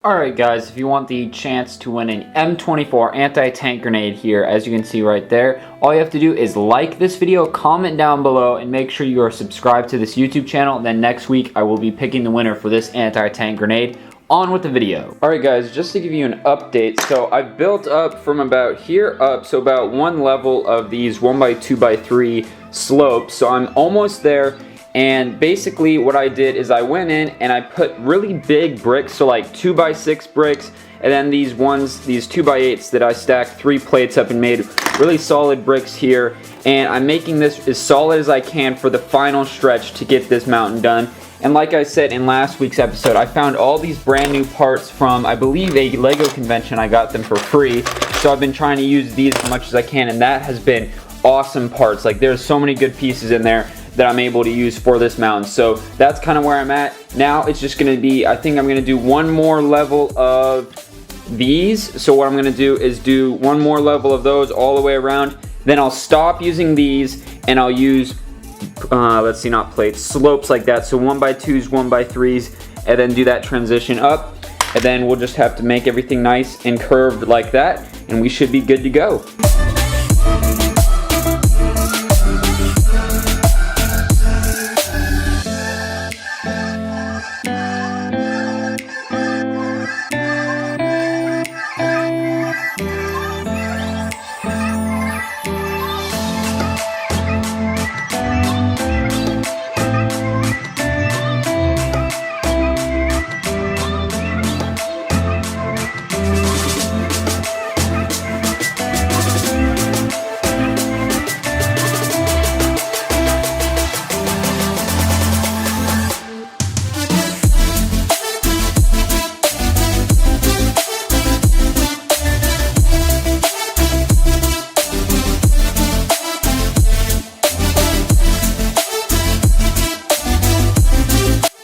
Alright guys, if you want the chance to win an M24 anti-tank grenade here, as you can see right there, all you have to do is like this video, comment down below, and make sure you are subscribed to this YouTube channel. Then next week I will be picking the winner for this anti-tank grenade. On with the video. Alright guys, just to give you an update, so I've built up from about here up, so about one level of these 1x2x3 slopes, so I'm almost there. And basically what I did is I went in and I put really big bricks, so like 2x6 bricks, and then these 2x8s that I stacked 3 plates up and made really solid bricks here. And I'm making this as solid as I can for the final stretch to get this mountain done. And like I said in last week's episode, I found all these brand new parts from, I believe, a Lego convention. I got them for free, so I've been trying to use these as much as I can, and that has been awesome parts. Like, there's so many good pieces in there that I'm able to use for this mountain. So that's kind of where I'm at. Now it's just going to be, I think I'm going to do one more level of these. So what I'm going to do is do one more level of those all the way around. Then I'll stop using these and I'll use, let's see, not plates, slopes like that. So 1x2s, 1x3s, and then do that transition up. And then we'll just have to make everything nice and curved like that, and we should be good to go.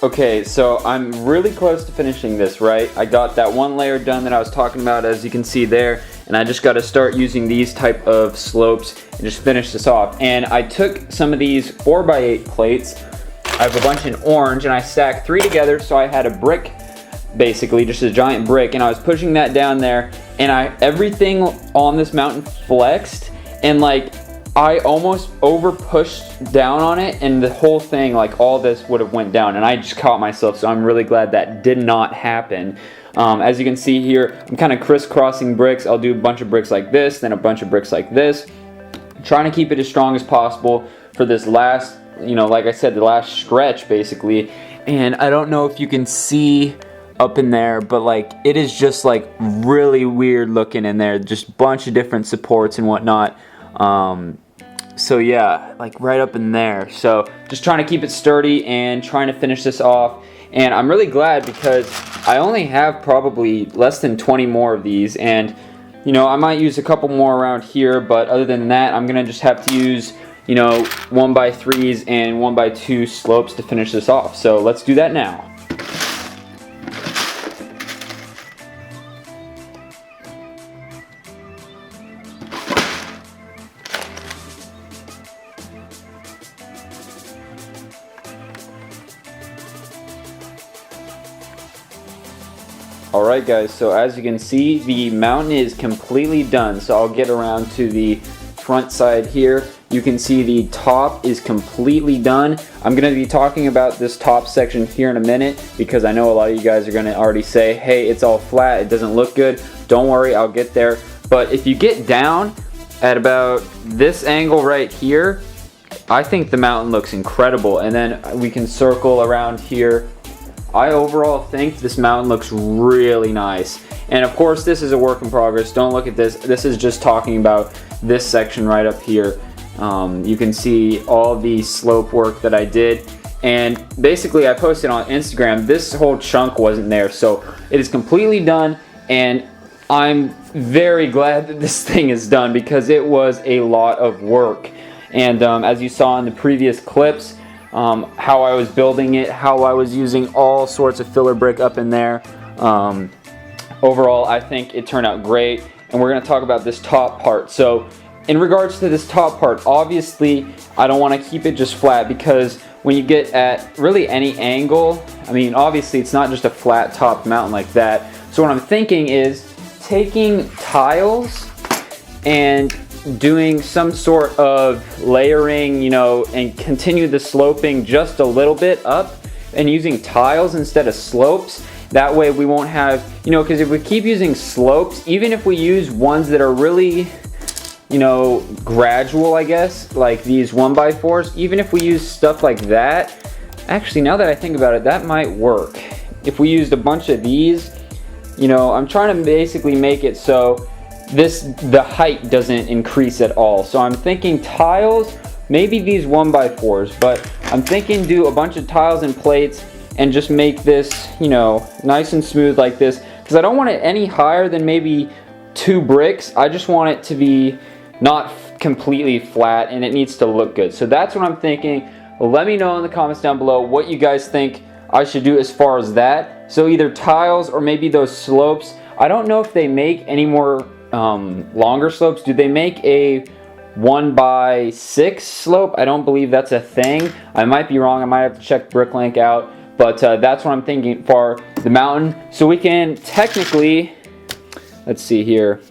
Okay, so I'm really close to finishing this, right? I got that one layer done that I was talking about, as you can see there, and I just got to start using these type of slopes and just finish this off. And I took some of these 4x8 plates, I have a bunch in orange, and I stacked 3 together, so I had a brick, basically just a giant brick, and I was pushing that down there, and everything on this mountain flexed, and like I almost over pushed down on it, and the whole thing, like all this would have went down, and I just caught myself, so I'm really glad that did not happen. As you can see here, I'm kind of crisscrossing bricks. I'll do a bunch of bricks like this, then a bunch of bricks like this, trying to keep it as strong as possible for this last, like I said, the last stretch basically. And I don't know if you can see up in there, but like it is just like really weird looking in there, just a bunch of different supports and whatnot. So yeah, like right up in there. So just trying to keep it sturdy and trying to finish this off. And I'm really glad because I only have probably less than 20 more of these, and I might use a couple more around here, but other than that, I'm gonna just have to use 1x3s and 1x2 slopes to finish this off. So let's do that now. Alright guys, so as you can see, the mountain is completely done. So I'll get around to the front side here. You can see the top is completely done. I'm going to be talking about this top section here in a minute, because I know a lot of you guys are going to already say, hey, it's all flat, it doesn't look good. Don't worry, I'll get there. But if you get down at about this angle right here, I think the mountain looks incredible. And then we can circle around here. I overall think this mountain looks really nice. And of course, this is a work in progress. Don't look at this. This is just talking about this section right up here. You can see all the slope work that I did. And basically, I posted on Instagram, this whole chunk wasn't there. So it is completely done. And I'm very glad that this thing is done, because it was a lot of work. And as you saw in the previous clips, how I was building it, how I was using all sorts of filler brick up in there. Overall, I think it turned out great, and we're going to talk about this top part. So in regards to this top part, obviously I don't want to keep it just flat, because when you get at really any angle, I mean, obviously it's not just a flat top mountain like that. So what I'm thinking is taking tiles and doing some sort of layering, you know, and continue the sloping just a little bit up and using tiles instead of slopes. That way we won't have, you know, because if we keep using slopes, even if we use ones that are really, you know, gradual, I guess, like these 1x4s, even if we use stuff like that, actually, now that I think about it, that might work. If we used a bunch of these, you know, I'm trying to basically make it so the height doesn't increase at all. So I'm thinking tiles, maybe these 1x4s, but I'm thinking do a bunch of tiles and plates and just make this, you know, nice and smooth like this, because I don't want it any higher than maybe 2 bricks. I just want it to be not completely flat, and it needs to look good. So that's what I'm thinking. Let me know in the comments down below what you guys think I should do as far as that. So either tiles or maybe those slopes. I don't know if they make any more longer slopes. Do they make a 1x6 slope? I don't believe that's a thing. I might be wrong. I might have to check BrickLink out. But that's what I'm thinking for the mountain. So we can technically, let's see here,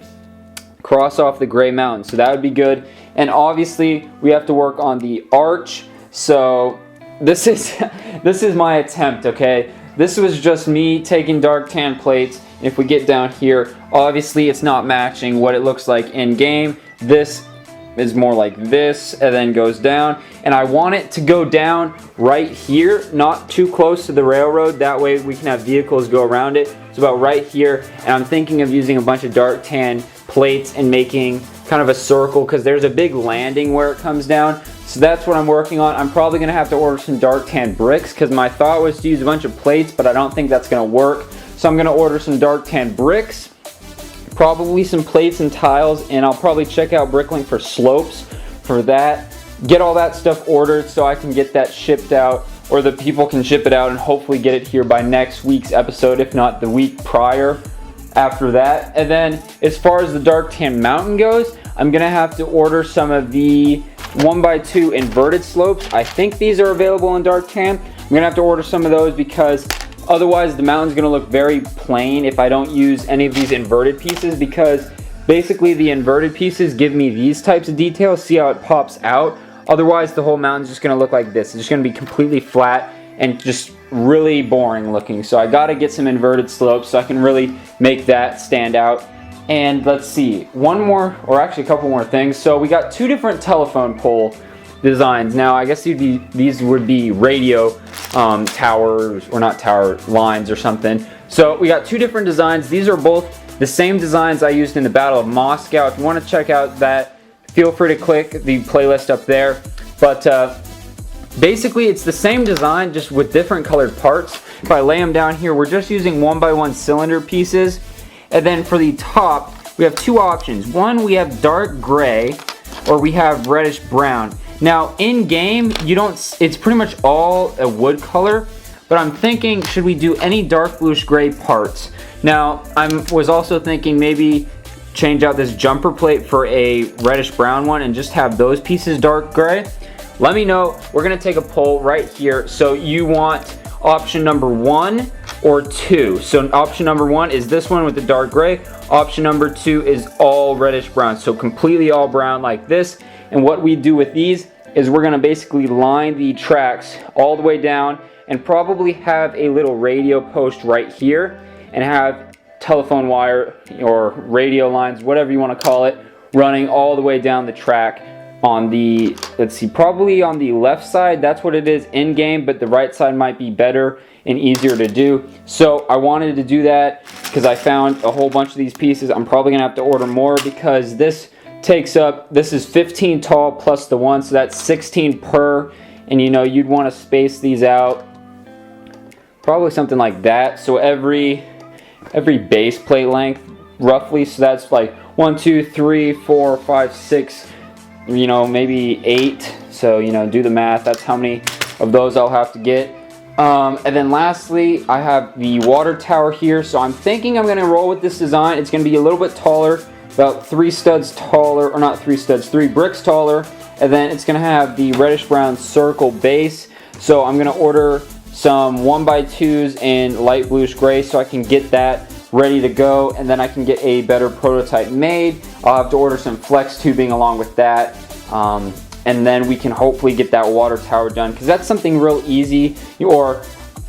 cross off the gray mountain. So that would be good. And obviously we have to work on the arch. So this is my attempt, okay? This was just me taking dark tan plates. If we get down here, obviously it's not matching what it looks like in game. This is more like this and then goes down. And I want it to go down right here, not too close to the railroad. That way we can have vehicles go around it. It's about right here. And I'm thinking of using a bunch of dark tan plates and making kind of a circle, because there's a big landing where it comes down. So that's what I'm working on. I'm probably gonna have to order some dark tan bricks, because my thought was to use a bunch of plates, but I don't think that's gonna work. So I'm gonna order some dark tan bricks, probably some plates and tiles, and I'll probably check out BrickLink for slopes for that. Get all that stuff ordered so I can get that shipped out, or the people can ship it out and hopefully get it here by next week's episode, if not the week prior after that. And then as far as the dark tan mountain goes, I'm gonna have to order some of the 1x2 inverted slopes. I think these are available in dark tan. I'm gonna have to order some of those, because otherwise the mountain's gonna look very plain if I don't use any of these inverted pieces, because basically the inverted pieces give me these types of details. See how it pops out? Otherwise the whole mountain's just gonna look like this. It's just gonna be completely flat and just really boring looking. So I gotta get some inverted slopes so I can really make that stand out. And let's see, one more, or actually a couple more things. So we got 2 different telephone pole designs. Now I guess these would be radio towers, or not tower lines or something. So we got 2 different designs. These are both the same designs I used in the Battle of Moscow. If you want to check out that, feel free to click the playlist up there. But basically it's the same design, just with different colored parts. If I lay them down here, we're just using 1x1 cylinder pieces. And then for the top, we have 2 options. One, we have dark gray, or we have reddish brown. Now in game, it's pretty much all a wood color, but I'm thinking, should we do any dark bluish gray parts? Now I was also thinking maybe change out this jumper plate for a reddish brown one and just have those pieces dark gray. Let me know. We're gonna take a poll right here. So you want option number 1 or 2. So option number 1 is this one with the dark gray. Option number 2 is all reddish brown, so completely all brown like this. And what we do with these is we're gonna basically line the tracks all the way down and probably have a little radio post right here and have telephone wire or radio lines, whatever you want to call it, running all the way down the track on the, let's see, probably on the left side. That's what it is in game, but the right side might be better and easier to do. So I wanted to do that because I found a whole bunch of these pieces. I'm probably gonna have to order more because this takes up, this is 15 tall plus the 1, so that's 16 per, and you know, you'd want to space these out probably something like that, so every base plate length roughly. So that's like 1, 2, 3, 4, 5, 6, you know, maybe 8. So you know, do the math. That's how many of those I'll have to get. And then lastly, I have the water tower here. So I'm thinking I'm gonna roll with this design. It's gonna be a little bit taller, about 3 studs taller, or not 3 studs, 3 bricks taller. And then it's gonna have the reddish brown circle base. So I'm gonna order some 1x2s in light bluish gray so I can get that ready to go, and then I can get a better prototype made. I'll have to order some flex tubing along with that, and then we can hopefully get that water tower done, because that's something real easy. Or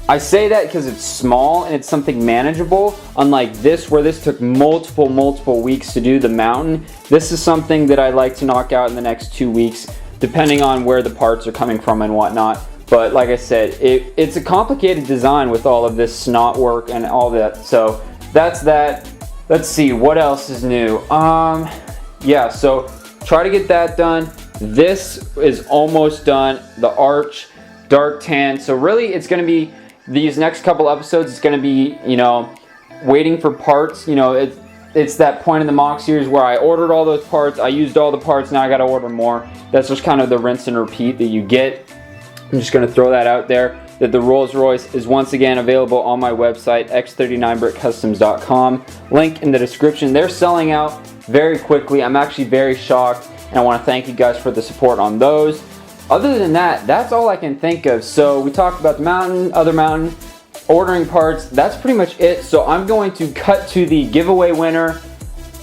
I say that because it's small and it's something manageable, unlike this where this took multiple weeks to do, the mountain. This is something that I'd like to knock out in the next 2 weeks, depending on where the parts are coming from and whatnot. But like I said, it's a complicated design with all of this snot work and all that. So that's that. Let's see, what else is new? Yeah, so try to get that done. This is almost done. The arch, dark tan. So really it's going to be, these next couple episodes, it's going to be, you know, waiting for parts. You know, it's that point in the Mock series where I ordered all those parts, I used all the parts, now I got to order more. That's just kind of the rinse and repeat that you get. I'm just going to throw that out there, that the Rolls Royce is once again available on my website, x39brickcustoms.com. Link in the description. They're selling out very quickly. I'm actually very shocked, and I want to thank you guys for the support on those. Other than that, that's all I can think of. So we talked about the mountain, other mountain, ordering parts. That's pretty much it. So I'm going to cut to the giveaway winner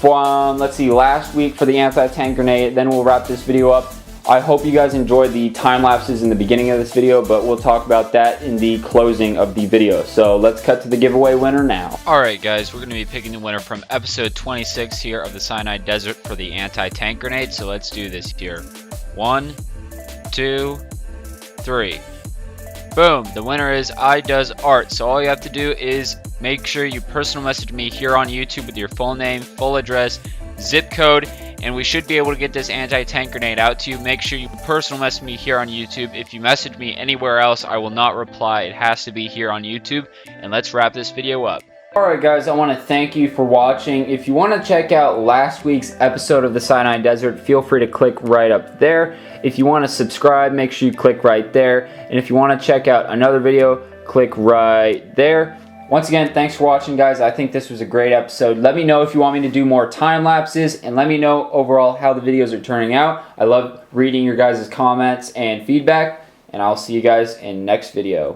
from, let's see, last week for the anti-tank grenade. Then we'll wrap this video up. I hope you guys enjoyed the time lapses in the beginning of this video, but we'll talk about that in the closing of the video. So let's cut to the giveaway winner now. Alright guys, we're going to be picking the winner from episode 26 here of the Sinai Desert for the anti-tank grenade. So let's do this here. 1, 2, 3. Boom, the winner is iDoesArt. So all you have to do is make sure you personal message me here on YouTube with your full name, full address, zip code, and we should be able to get this anti-tank grenade out to you. Make sure you personal message me here on YouTube. If you message me anywhere else, I will not reply. It has to be here on YouTube. And let's wrap this video up. Alright guys, I want to thank you for watching. If you want to check out last week's episode of the Sinai Desert, feel free to click right up there. If you want to subscribe, make sure you click right there. And if you want to check out another video, click right there. Once again, thanks for watching, guys. I think this was a great episode. Let me know if you want me to do more time lapses, and let me know overall how the videos are turning out. I love reading your guys' comments and feedback, and I'll see you guys in next video.